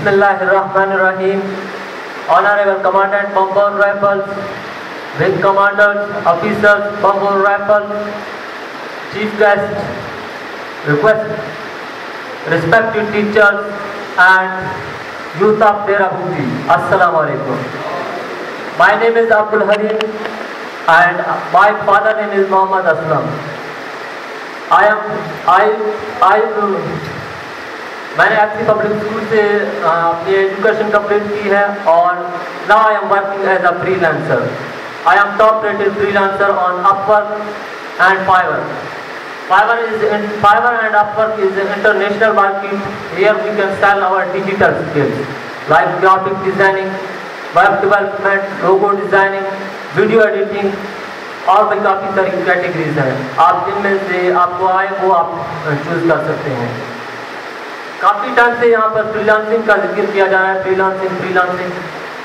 Bismillahirrahmanirrahim. Honorable Commandant Bengal Rifles, Wing Commanders, Officers, Bengal Rifles, Chief Guest, respected teachers and youth of Dera Bhuti. Assalamu alaikum. My name is Abdul Harim and my father name is Muhammad Aslam. मैंने FC public school से अपनी education complete की है और now I am working as a freelancer. I am top rated freelancer on Upwork and Fiverr. Fiverr and Upwork is an international market. Here we can sell our digital skills like graphic designing, web development, logo designing, video editing और भी काफ़ी सारी categories हैं. आप जिनमें से आपको आए वो आप चूज कर सकते हैं. काफ़ी टाइम से यहाँ पर फ्रीलांसिंग का जिक्र किया जा रहा है. फ्रीलांसिंग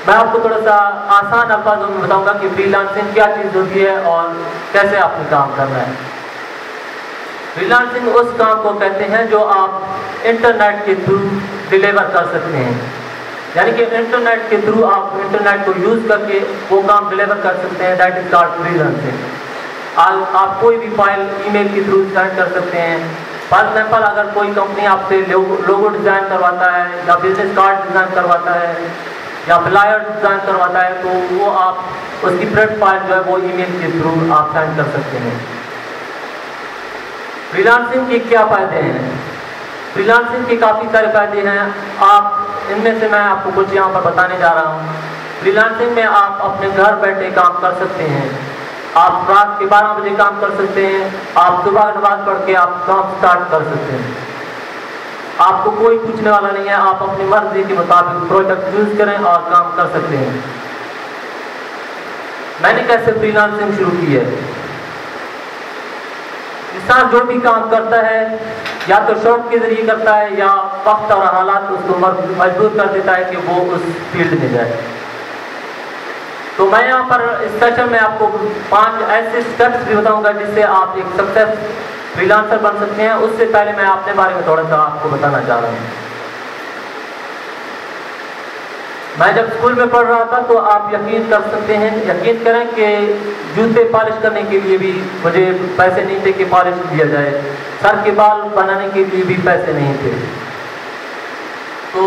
मैं आपको थोड़ा सा आसान अल्फाजों में बताऊंगा कि फ्रीलांसिंग क्या चीज़ होती है और कैसे आपको काम करना है. फ्रीलांसिंग उस काम को कहते हैं जो आप इंटरनेट के थ्रू डिलीवर कर सकते हैं. यानी कि इंटरनेट के थ्रू आप इंटरनेट को यूज़ करके वो काम डिलीवर कर सकते हैं. That is called freelancing. आप कोई भी फाइल ईमेल के थ्रू सेंड कर सकते हैं. फॉर एग्जाम्पल अगर कोई कंपनी आपसे लोगो डिज़ाइन करवाता है या बिजनेस कार्ड डिज़ाइन करवाता है या फ्लायर डिज़ाइन करवाता है तो वो आप उसकी प्रिंट फाइल जो है वो ईमेल के थ्रू आप सेंड कर सकते हैं. फ्रीलांसिंग के क्या फ़ायदे हैं? फ्रीलांसिंग के काफ़ी सारे फ़ायदे हैं. आप इनमें से मैं आपको कुछ यहाँ पर बताने जा रहा हूँ. फ्रीलांसिंग में आप अपने घर बैठे काम कर सकते हैं. आप रात के 12 बजे काम कर सकते हैं. आप सुबह नमाज पढ़ के आप काम स्टार्ट कर सकते हैं. आपको कोई पूछने वाला नहीं है. आप अपनी मर्जी के मुताबिक प्रोजेक्ट यूज़ करें और काम कर सकते हैं. मैंने कैसे फ्रीलांसिंग शुरू की है? इंसान जो भी काम करता है या तो शौक के जरिए करता है या वक्त और हालात उसको मजबूर कर देता है कि वो उस फील्ड में जाए. तो मैं यहाँ पर इस सेशन में आपको 5 ऐसे स्टेप्स भी बताऊंगा जिससे आप एक सक्सेस फ्रीलांसर बन सकते हैं. उससे पहले मैं अपने बारे में थोड़ा सा आपको बताना चाह रहा हूँ. मैं जब स्कूल में पढ़ रहा था तो आप यकीन कर सकते हैं, यकीन करें कि जूते पॉलिश करने के लिए भी मुझे पैसे नहीं थे कि पॉलिश दिया जाए. सर के बाल बनाने के लिए भी पैसे नहीं थे. तो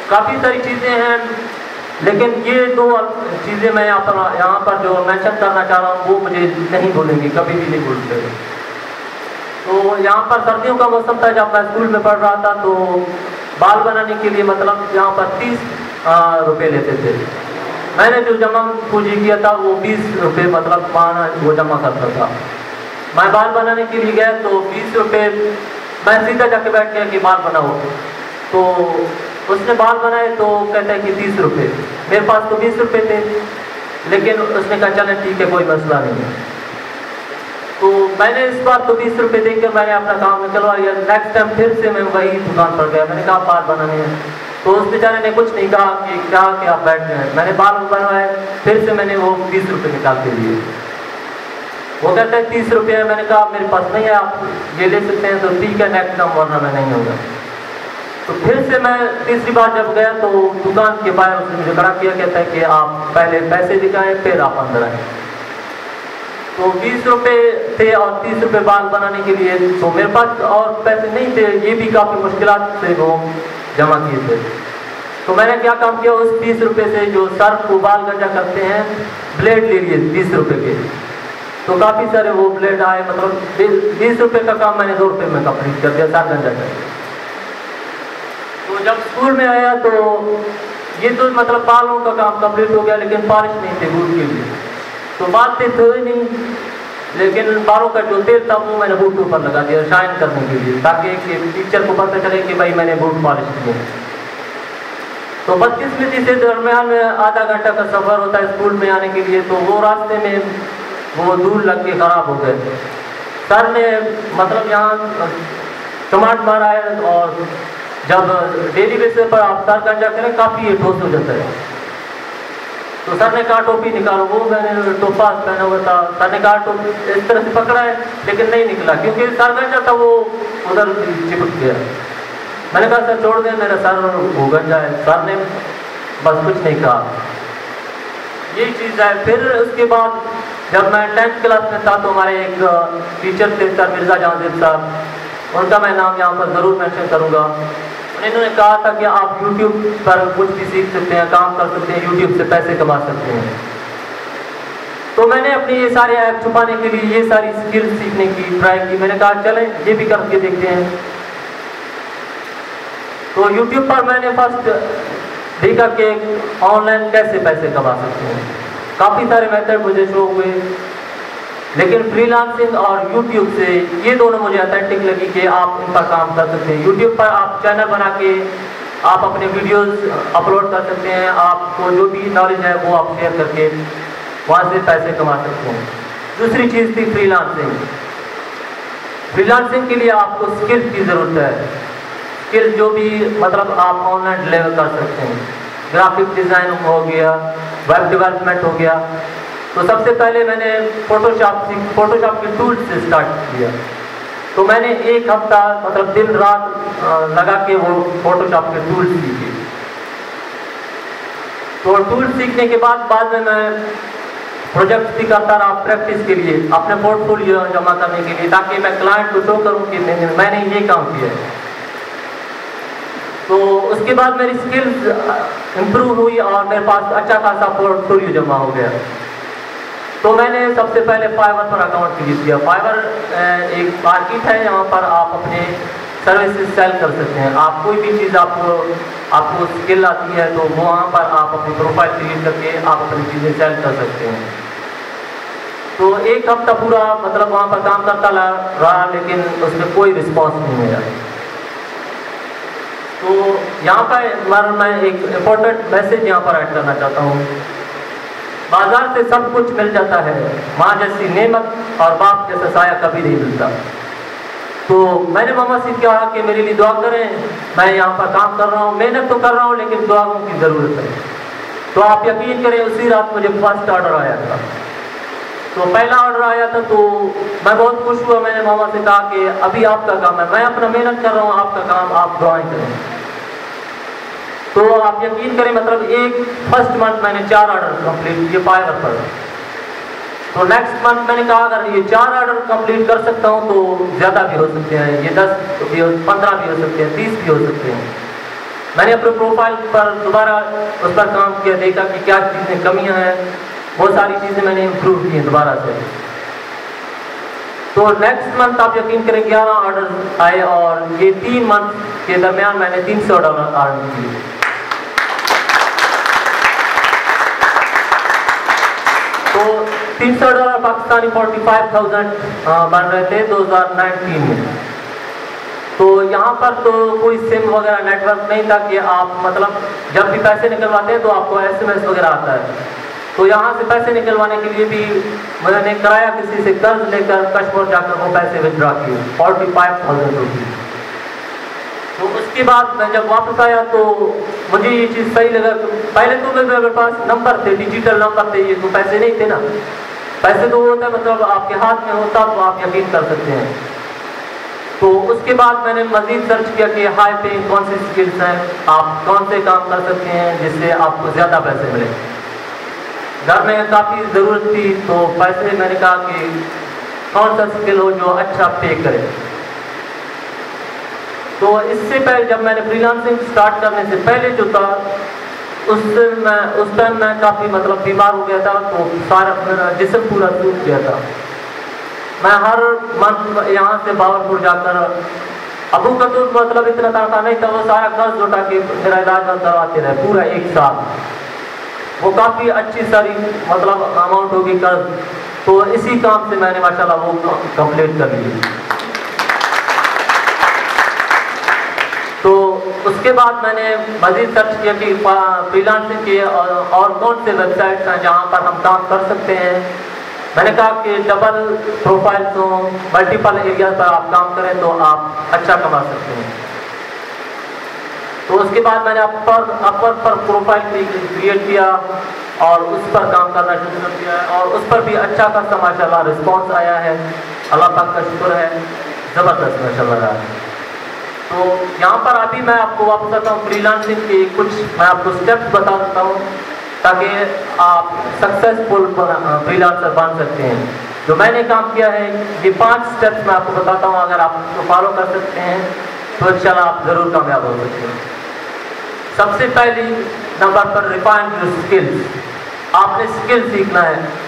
काफ़ी सारी चीज़ें हैं, लेकिन ये 2 चीज़ें मैं यहाँ पर जो मेंशन करना चाह रहा हूँ वो मुझे नहीं भूलेंगी, कभी भी नहीं भूलते. तो यहाँ पर सर्दियों का मौसम था जब मैं स्कूल में पढ़ रहा था. तो बाल बनाने के लिए मतलब यहाँ पर 30 रुपये लेते थे. मैंने जो जमा पूंजी किया था वो 20 रुपये मतलब माना वो जमा करता था. मैं बाल बनाने के लिए गया तो 20 रुपये मैं सीधा जाके बैठ गया कि बाल बनाओ. तो उसने बाल बनाए तो कहता है कि 30 रुपये. मेरे पास तो 20 रुपये थे, लेकिन उसने कहा चलें ठीक है कोई मसला नहीं है. तो मैंने इस बार तो 20 रुपये देकर मैंने अपना काम निकलवा लिया. नेक्स्ट टाइम फिर से मैं वही दुकान पर गया. मैंने कहा बाल बनाने हैं. तो उस बेचारे ने कुछ नहीं कहा कि आप बैठ गए. मैंने बाल बनवाए, फिर से मैंने वो 20 रुपये निकाल के लिए. वो कहता है 30 रुपये है. मैंने कहा मेरे पास नहीं है, आप ये ले सकते हैं. तो ठीक है नेक्स्ट टाइम, वरना मैं नहीं होगा. तो फिर से मैं तीसरी बार जब गया तो दुकान के बाहर उसने मुझे खड़ा किया. कहता है कि आप पहले पैसे दिखाएं फिर आप अंदर आए. तो 20 रुपये थे और 30 रुपये बाल बनाने के लिए. तो मेरे पास और पैसे नहीं थे. ये भी काफ़ी मुश्किलात से वो जमा किए थे. तो मैंने क्या काम किया, उस 30 रुपये से जो सर्फ को बाल गंजा करते हैं ब्लेड ले लिए 30 रुपये के. तो काफ़ी सारे वो ब्लेड आए. मतलब 20 रुपये का काम मैंने 2 रुपये में कंप्लीट कर दिया सर्फ गंजा करके. तो जब स्कूल में आया तो ये तो मतलब बालों का काम कंप्लीट हो गया, लेकिन पॉलिश नहीं थे बूट के लिए. तो बाल थे नहीं, लेकिन बालों का जो तेल था वो मैंने बूट के ऊपर लगा दिया शाइन करने के लिए, ताकि टीचर को पता चले कि भाई मैंने बूट पॉलिश किए. तो बदकिस्मती से दरमियान में आधा घंटा का सफ़र होता है स्कूल में आने के लिए. तो वो रास्ते में वो धूल लग के ख़राब हो गए. सर ने मतलब यहाँ कमांड मारा है और जब डेली बेसिस पर आप सर गंजा करें काफ़ी ये ठोस हो जाता है. तो सर ने कहा टोपी निकालो. वो मैंने टोपा पहना हुआ था. सर ने कहा टोपी इस तरह से पकड़ा है, लेकिन नहीं निकला क्योंकि सर गंजा था वो उधर चिपक गया. मैंने कहा सर छोड़ दें, मेरा सर भूगन जाए। सर ने बस कुछ नहीं कहा, यही चीज़ है। फिर उसके बाद जब मैं 10th क्लास में था तो हमारे एक टीचर थे सर मिर्ज़ा जहांगीर साहब, उनका मैं नाम यहाँ पर ज़रूर मेंशन करूँगा। उन्होंने कहा था कि आप YouTube पर कुछ भी सीख सकते हैं, काम कर सकते हैं, YouTube से पैसे कमा सकते हैं। तो मैंने अपने ये सारे ऐप छुपाने के लिए ये सारी स्किल सीखने की ट्राई की। मैंने कहा चलें ये भी करके देखते हैं। तो YouTube पर मैंने फर्स्ट देखा कि ऑनलाइन कैसे पैसे कमा सकते हैं। काफ़ी सारे मेथड मुझे शो हुए, लेकिन फ्रीलांसिंग और YouTube से ये दोनों मुझे अथेंटिक लगी कि आप इन पर काम कर सकते हैं। YouTube पर आप चैनल बना के आप अपने वीडियोस अपलोड कर सकते हैं, आपको जो भी नॉलेज है वो आप शेयर करके वहाँ से पैसे कमा सकते हैं। दूसरी चीज़ थी फ्रीलांसिंग। फ्रीलांसिंग के लिए आपको स्किल की ज़रूरत है। स्किल जो भी मतलब आप ऑनलाइन डिलीवर कर सकते हैं, ग्राफिक डिज़ाइन हो गया, वेब डेवलपमेंट हो गया। तो सबसे पहले मैंने फोटोशॉप के टूल्स से स्टार्ट किया। तो मैंने एक हफ्ता मतलब दिन रात लगा के वो फोटोशॉप के टूल्स सीखे। तो टूल्स सीखने के बाद में मैं प्रोजेक्ट भी करता रहा प्रैक्टिस के लिए, अपने पोर्टफोलियो जमा करने के लिए, ताकि मैं क्लाइंट को शो करूं कि मैंने ये काम किया है। तो उसके बाद मेरी स्किल्स इम्प्रूव हुई और मेरे पास अच्छा खासा पोर्टफोलियो जमा हो गया। तो मैंने सबसे पहले फाइवर पर अकाउंट क्रिएट किया। फाइवर एक मार्केट है, यहाँ पर आप अपने सर्विसेज सेल कर सकते हैं। आप कोई भी चीज़ आपको स्किल आती है तो वहाँ पर आप अपनी प्रोफाइल क्रिएट करके आप अपनी चीज़ें सेल कर सकते हैं। तो एक हफ्ता पूरा मतलब वहाँ पर काम करता रहा, लेकिन उसमें कोई रिस्पॉन्स नहीं मिला। तो यहाँ पर मैं एक इम्पोर्टेंट मैसेज यहाँ पर ऐड करना चाहता हूँ। बाजार से सब कुछ मिल जाता है, माँ जैसी नेमत और बाप जैसा साया कभी नहीं मिलता। तो मैंने मामा से कहा कि मेरे लिए दुआ करें, मैं यहाँ पर काम कर रहा हूँ, मेहनत तो कर रहा हूँ, लेकिन दुआओं की ज़रूरत है। तो आप यकीन करें उसी रात मुझे फर्स्ट ऑर्डर आया था। तो पहला ऑर्डर आया था तो मैं बहुत खुश हुआ। मैंने मामा से कहा कि अभी आपका काम है, मैं अपना मेहनत कर रहा हूँ, आपका काम आप ड्राइंग करें। तो आप यकीन करें मतलब एक फर्स्ट मंथ मैंने 4 ऑर्डर कंप्लीट किए फाइवर पर। तो नेक्स्ट मंथ मैंने कहा अगर ये 4 ऑर्डर कंप्लीट कर सकता हूँ तो ज़्यादा भी हो सकते हैं, ये 10 भी 15 भी हो सकते हैं, 30 भी हो सकते हैं। मैंने अपने प्रोफाइल पर दोबारा उस पर काम किया, देखा कि क्या चीज़ें कमियाँ हैं, बहुत सारी चीज़ें मैंने इम्प्रूव की हैं दोबारा से। तो नेक्स्ट मंथ आप यकीन करें 11 ऑर्डर आए और ये 3 मंथ के दरमियान मैंने 300 ऑर्डर अर्न किए। तो 300 डॉलर पाकिस्तानी 45,000 बन रहे थे 2019 में। तो यहाँ पर तो कोई सिम वगैरह नेटवर्क नहीं था कि आप मतलब जब भी पैसे निकलवाते हैं तो आपको SMS वगैरह आता है। तो यहाँ से पैसे निकलवाने के लिए भी मैंने कराया किसी से कर्ज लेकर कश्मीर जाकर वो पैसे विड्रॉ किए 45,000 रुपये। तो उसके बाद मैं जब वापस आया तो मुझे ये चीज़ सही लगा। पहले तो मेरे पास नंबर थे, डिजिटल नंबर थे, ये तो पैसे नहीं थे ना। पैसे तो होता है मतलब आपके हाथ में होता तो आप यकीन कर सकते हैं। तो उसके बाद मैंने मज़ीद सर्च किया कि हाई पेइंग कौन सी स्किल्स हैं, आप कौन से काम कर सकते हैं जिससे आपको ज़्यादा पैसे मिले। घर में काफ़ी ज़रूरत थी तो पैसे मैंने कहा कि कौन सा स्किल हो जो अच्छा पे करे। तो इससे पहले जब मैंने फ्रीलांसिंग स्टार्ट करने से पहले जो था उस टाइम मैं काफ़ी मतलब बीमार हो गया था, तो सारा मेरा जिस्म पूरा सूख गया था। मैं हर मंथ यहाँ से बावरपुर जाकर अबू का तो मतलब इतना तनख्वाह नहीं था, वो सारा कर्ज उठा के मेरा इलाज करवाते रहे पूरा 1 साल। वो काफ़ी अच्छी सारी मतलब अमाउंट होगी कर्ज। तो इसी काम से मैंने माशाल्लाह वो कंप्लीट कर ली। तो उसके बाद मैंने मज़ीद सर्च किया कि फ्रीलांसिंग के और कौन से वेबसाइट्स हैं जहाँ पर हम काम कर सकते हैं। मैंने कहा कि डबल प्रोफाइल्स हो, मल्टीपल एरिया पर आप काम करें तो आप अच्छा कमा सकते हैं। तो उसके बाद मैंने अपवर पर प्रोफाइल क्रिएट किया और उस पर काम करना शुरू कर दिया है और उस पर भी अच्छा खासा माशाल्लाह रिस्पॉन्स आया है। अल्लाह पाक का शुक्र है, ज़बरदस्त माशाल्लाह रहा है। तो यहाँ पर अभी मैं आपको वापस आता हूँ फ्रीलांसिंग के कुछ मैं आपको स्टेप्स बता देता हूँ ताकि आप सक्सेसफुल फ्रीलांसर बन सकते हैं। जो मैंने काम किया है ये 5 स्टेप्स मैं आपको बताता हूँ, अगर आप उसको फॉलो कर सकते हैं तो इंशाल्लाह आप ज़रूर कामयाब हो सकते हैं। सबसे पहली नंबर पर रिफाइन योर स्किल्स। आपने स्किल सीखना है।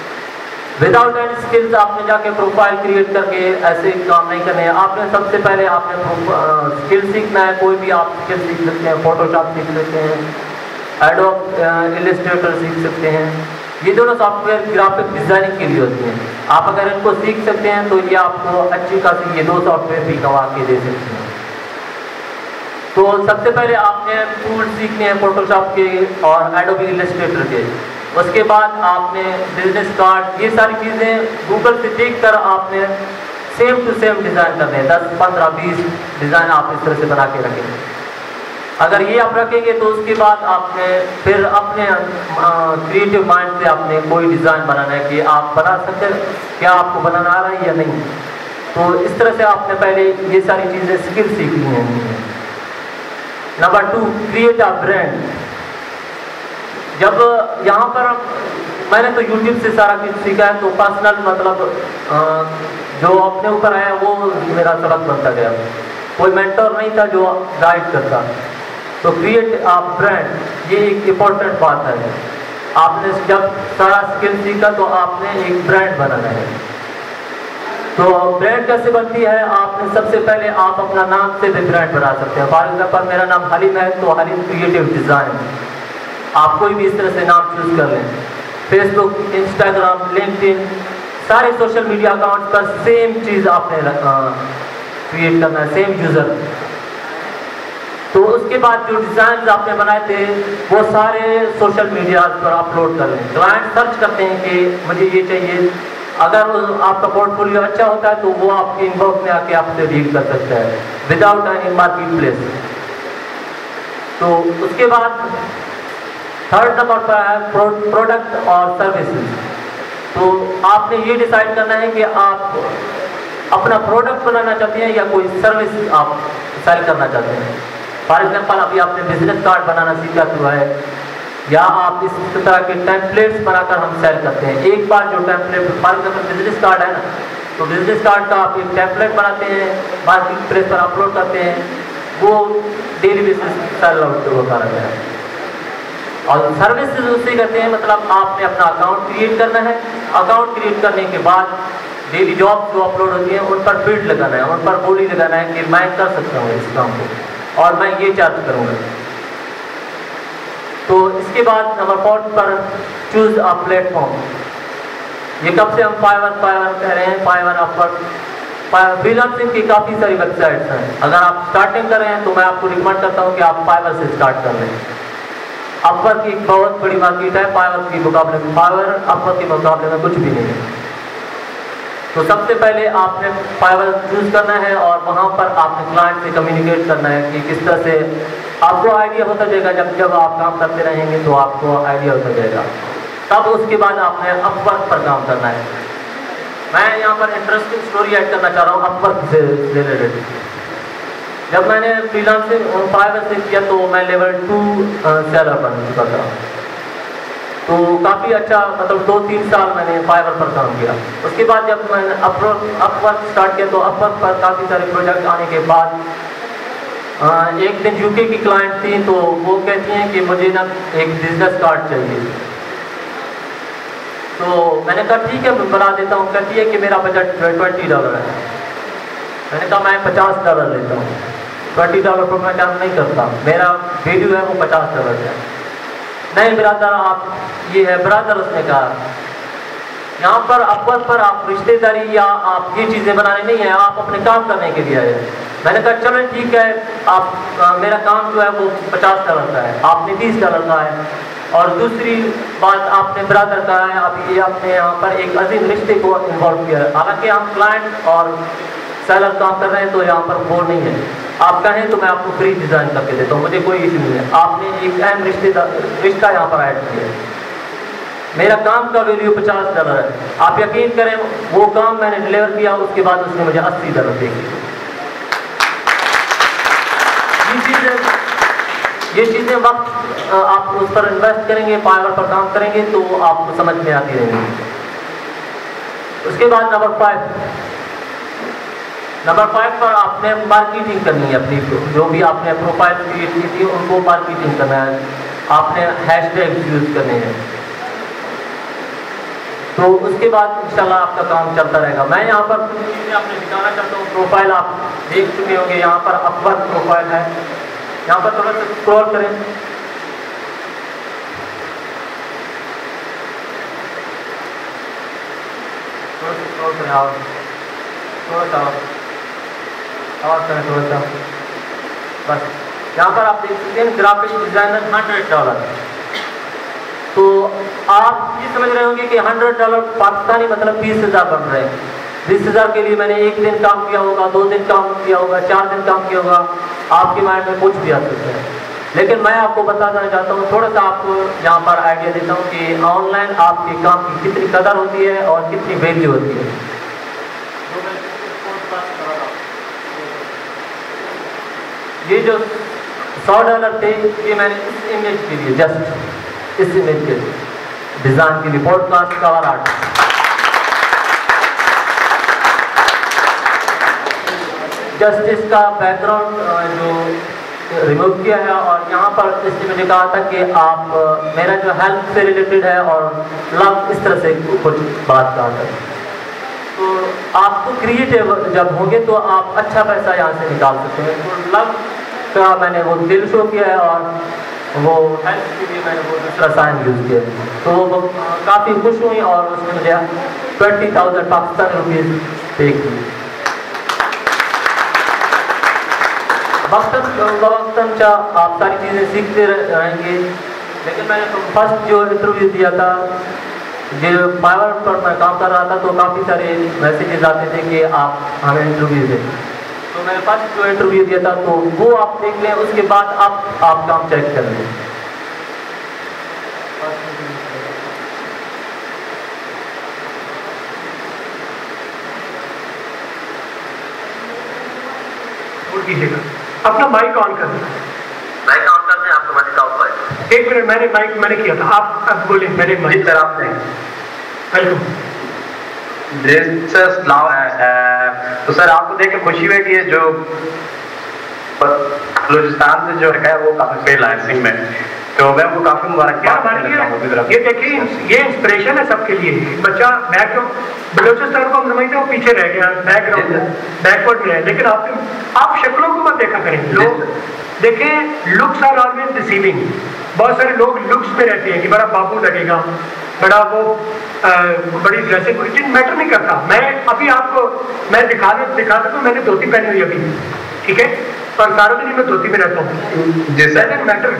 विदाउट एनी स्किल्स आपने जाके प्रोफाइल क्रिएट करके ऐसे काम नहीं करने हैं। आपने सबसे पहले आपने स्किल सीखना है। कोई भी आप स्किल सीख सकते हैं, फोटोशॉप सीख सकते हैं, एडोब इलस्ट्रेटर सीख सकते हैं। ये दोनों सॉफ्टवेयर ग्राफिक डिजाइनिंग के लिए होती हैं। आप अगर इनको सीख सकते हैं तो ये आपको अच्छी खासी ये 2 सॉफ्टवेयर भी कमा के दे सकते हैं। तो सबसे पहले आपने टूल सीखने हैं फोटोशॉप के और एडोब इलस्ट्रेटर के। उसके बाद आपने बिजनेस कार्ड, ये सारी चीज़ें गूगल से देखकर आपने सेम टू सेम डिज़ाइन करने हैं। 10, 15, 20 डिज़ाइन आप इस तरह से बना के रखेंगे। अगर ये आप रखेंगे तो उसके बाद आपने फिर अपने क्रिएटिव माइंड से आपने कोई डिज़ाइन बनाना है कि आप बना सकते हैं, क्या आपको बनाना आ रहा है या नहीं। तो इस तरह से आपने पहले ये सारी चीज़ें स्किल सीखनी है। Number 2, create a brand. जब यहाँ पर मैंने तो YouTube से सारा कुछ सीखा है, तो पर्सनल मतलब जो अपने ऊपर आया वो मेरा सबक बनता गया। कोई मेंटर नहीं था जो गाइड करता। तो क्रिएट अ ब्रांड ये एक इम्पोर्टेंट बात है। आपने जब सारा स्किल सीखा तो आपने एक ब्रांड बनाना है। तो ब्रांड कैसे बनती है? आपने सबसे पहले आप अपना नाम से भी ब्रांड बना सकते हैं। फॉर एग्जाम्पल मेरा नाम हलीम है तो हलीम क्रिएटिव डिज़ाइन। आप कोई भी इस तरह से नाम चूज कर लें। फेसबुक, इंस्टाग्राम, लिंक्डइन, सारे सोशल मीडिया अकाउंट्स पर सेम चीज़ आपने क्रिएट करना है, सेम यूज़र। तो उसके बाद जो डिज़ाइन आपने बनाए थे वो सारे सोशल मीडिया पर अपलोड कर लें। क्लाइंट सर्च करते हैं कि मुझे ये चाहिए। अगर आपका पोर्टफोलियो अच्छा होता है तो वो आपके इनबॉक्स में आके आपसे डील कर सकता है विदाउट एनी मार्केट प्लेस। तो उसके बाद 3rd नंबर पर है प्रोडक्ट और सर्विसेज। तो आपने ये डिसाइड करना है कि आप अपना प्रोडक्ट बनाना चाहते हैं या कोई सर्विस आप सेल करना चाहते हैं। फॉर एग्जाम्पल अभी आपने बिजनेस कार्ड बनाना सीखा हुआ है या आप इस तरह के टेम्पलेट्स बनाकर हम सेल करते हैं। एक बार जो template, for example business card है ना, तो बिजनेस कार्ड का आप एक टेम्पलेट बनाते हैं, मार्केट प्लेस पर अपलोड करते हैं, वो डेली बेसिस सेल आउट होता रहता है। और सर्विसेज उससे करते हैं, मतलब आपने अपना अकाउंट क्रिएट करना है। अकाउंट क्रिएट करने के बाद डेली जॉब जो अपलोड होती हैं उन पर फील्ड लगाना है, उन पर बोली लगाना है कि मैं कर सकता हूँ इस काम को और मैं ये चार्ज करूँगा। तो इसके बाद नंबर 4 पर चूज अ प्लेटफॉर्म। ये कब से हम फाइवर कह रहे हैं, फाइवर अपवर्क, फ्रीलांसिंग की काफ़ी सारी वेबसाइट्स हैं। अगर आप स्टार्टिंग कर रहे हैं तो मैं आपको रिकमेंड करता हूँ कि आप फाइवर से स्टार्ट कर लें। अपवर्क एक बहुत बड़ी मार्केट है, फाइवर के मुकाबले में, फाइवर अपवर्क के मुकाबले में कुछ भी नहीं है। तो सबसे पहले आपने फाइवर चूज करना है और वहाँ पर आपने क्लाइंट से कम्युनिकेट करना है कि किस तरह से आपको आइडिया होता जाएगा। जब आप काम करते रहेंगे तो आपको आइडिया होता जाएगा। तब उसके बाद आपने अपवर्क पर काम करना है। मैं यहाँ पर इंटरेस्टिंग स्टोरी ऐड करना चाह रहा हूँ अपवर्क से रिलेटेड। जब मैंने फ्रीलांसिंग फाइवर से किया तो मैं लेवल 2 सेलर बन चुका था। तो काफ़ी अच्छा, मतलब 2-3 साल मैंने फाइवर पर काम किया। उसके बाद जब मैंने अपवर्क स्टार्ट किया तो अपवर्क पर काफ़ी सारे प्रोजेक्ट आने के बाद एक दिन यूके की क्लाइंट थी तो वो कहती हैं कि मुझे ना एक बिजनेस कार्ड चाहिए। तो मैंने कहा ठीक है मैं बना देता हूँ। कहती है कि मेरा बजट $20 है। मैंने कहा मैं $50 लेता हूँ, $20 पर मैं काम नहीं करता, मेरा वैल्यू है वो $50 है। नहीं ब्रदर आप ये है ब्रदर, उसने कहा यहाँ पर अपवर्क पर आप रिश्तेदारी या आप ये चीज़ें बनाने नहीं है, आप अपने काम करने के लिए आए। मैंने कहा चलो ठीक है, आप मेरा काम जो है वो $50 का है, आपने $30 का है। और दूसरी बात आपने ब्रदर कहा है, अब ये आपने यहाँ पर एक अजीम रिश्ते को इन्वॉल्व किया है। हालांकि हम क्लाइंट और सेलर काम कर रहे हैं तो यहाँ पर वो नहीं है। आप कहें तो मैं आपको फ्री डिज़ाइन करके देता हूँ, मुझे कोई इशू नहीं है। आपने एक अहम रिश्ता यहाँ पर ऐड किया है। मेरा काम का वैल्यू $50 है। आप यकीन करें वो काम मैंने डिलीवर किया, उसके बाद उसने मुझे $80 दे दिए। जितने वक्त आप उस पर इन्वेस्ट करेंगे, पावर पर काम करेंगे, तो आपको समझ में आती रहेगी। उसके बाद नंबर 5 पर आपने मार्केटिंग करनी है अपनी, जो भी आपने प्रोफाइल क्रिएट की थी उनको मार्केटिंग करना है, आपने हैशटैग यूज करने हैं। तो उसके बाद इंशाल्लाह आपका काम चलता रहेगा। मैं यहाँ पर कुछ चीज़ें आपने दिखाना चाहता हूँ। प्रोफाइल आप देख चुके होंगे, यहाँ पर अपवर्क प्रोफाइल है, यहाँ पर थोड़ा सा स्क्रॉल करें। थोड़ा सा स्क्रॉल करें आप, थोड़ा सा और करें, थोड़ा सा बस। यहाँ पर आप देख सकते हैं ग्राफिक डिजाइनर $100। तो आप ये समझ रहे होंगे कि $100 पाकिस्तानी मतलब 20,000 बन रहे हैं। 20,000 के लिए मैंने 1 दिन काम किया होगा, 2 दिन काम किया होगा, 4 दिन काम किया होगा, आपके माइंड में कुछ भी आ सकता है। लेकिन मैं आपको बताना चाहता हूँ, थोड़ा सा आपको यहाँ पर आइडिया देता हूँ कि ऑनलाइन आपके काम की कितनी कदर होती है और कितनी वैल्यू होती है। ये जो $100 थे, ये मैंने इस इमेज के लिए, जस्ट इस इमेज के लिए डिजाइन के लिए, पॉडकास्ट कवर आर्ट। जस्ट इसका बैकग्राउंड जो रिमूव किया है, और यहाँ पर इसने मुझे कहा था कि आप मेरा जो हेल्थ से रिलेटेड है और लव, इस तरह से कुछ बात कहा था। तो आपको क्रिएटिव जब होंगे तो आप अच्छा पैसा यहाँ से निकाल सकते हैं। तो लव का मैंने वो दिल शो किया है, और वो हेल्थ के लिए मैंने वो दूसरा साइन यूज़ किया है। तो वो काफ़ी खुश हुई और उसने मुझे 20,000 पाकिस्तानी रुपीज़ पे किए। वक्तन आप सारी चीज़ें सीखते रहेंगे। लेकिन मैंने तो फर्स्ट जो इंटरव्यू दिया था, जो पावर पर मैं काम कर रहा था, तो काफ़ी सारे मैसेजेस आते थे कि आप हमें इंटरव्यू दें। तो मैंने फर्स्ट जो इंटरव्यू दिया था, तो वो आप देख लें, उसके बाद आप काम चेक कर लें। अपना माइक ऑन कर दें। माइक ऑन करते हैं, आपको माइक ऑफ है। 1 मिनट, मैंने किया था, आप अब बोले। मेरे माइक सर आपने वेलकम। तो सर आपको देख के खुशी हुई कि ये जो बलूचिस्तान से जो है वो काफी फेल है सिंह में, तो मैं उनको काफी मुबारक ये देखिए, ये इंस्पिरेशन है सबके लिए। बच्चा बलूचिस्तान को हम समझते हैं वो पीछे रह गया, बैकवर्ड में है। लेकिन आप शक्लों को मत देखा करें। लोग देखें, लुक्स आर ऑलवेज डिसीविंग। बहुत सारे लोग लुक्स में रहते हैं कि बड़ा बाबू लगेगा, बड़ा वो बड़ी ड्रेसिंग, मैटर नहीं करता। मैं अभी आपको मैं दिखा सकता हूँ, मैंने धोती पहनी हुई अभी, ठीक है, और सारा दिन मैं धोती में रहता हूँ। जैसा मैटर,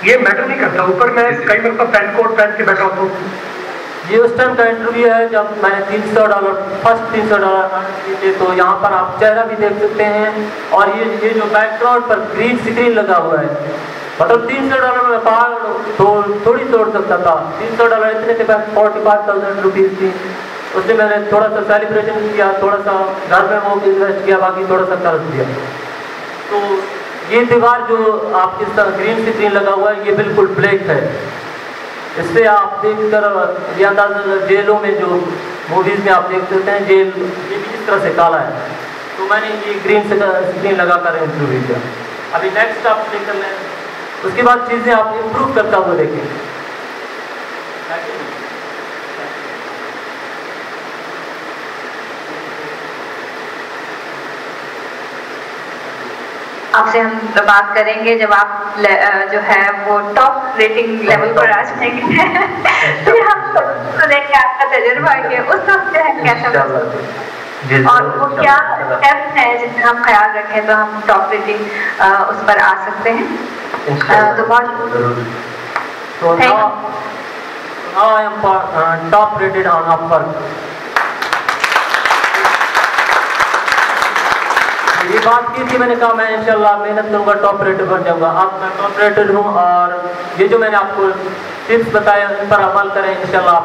ये मैटर नहीं करता। ऊपर मैं कई बार पैंट कोट पहन के बैठा होता हूँ। ये उस टाइम का इंटरव्यू है जब मैंने $300 फर्स्ट $300 अर्न किए थे। तो यहाँ पर आप चेहरा भी देख सकते हैं, और ये जो बैकग्राउंड पर ग्रीन स्क्रीन लगा हुआ है, मतलब $300 में पहाड़ थोड़ी तोड़ सकता था। $300 इतने थे, 45,000 रुपीज़ थी। उससे मैंने थोड़ा सा सेलिब्रेशन किया, थोड़ा सा घर में वो इन्वेस्ट किया, बाकी थोड़ा सा कर्ज दिया। तो ये दीवार जो आपके ग्रीन स्क्रीन लगा हुआ है, ये बिल्कुल ब्लैक है। इससे आप देखकर ये अंदाजा, जेलों में जो मूवीज़ में आप देख सकते हैं, जेल ये भी इस तरह से काला है। तो मैंने ये ग्रीन स्क्रीन लगा कर इंटरव्यू किया। अभी नेक्स्ट आप चेक कर लें, उसके बाद चीज़ें आप इम्प्रूव करता हुआ देखें। आपसे हम बात करेंगे जब आप जो है वो टॉप रेटिंग लेवल पर आ जाएंगे। फिर हम तो देख के आपका तजुर्बा है उस वक्त जो है कैसा, और वो क्या स्टेप्स हैं जिसमें हम ख्याल रखें तो हम टॉप रेटिंग उस पर आ सकते हैं। तो बहुत I am top rated on Upwork। ये बात की थी, मैंने कहा मैं इंशाल्लाह मेहनत करूँगा, टॉप रेटेड बन जाऊँगा। अब मैं टॉप रेटेड हूँ, और ये जो मैंने आपको टिप्स बताए उन पर अमल करें इंशाल्लाह।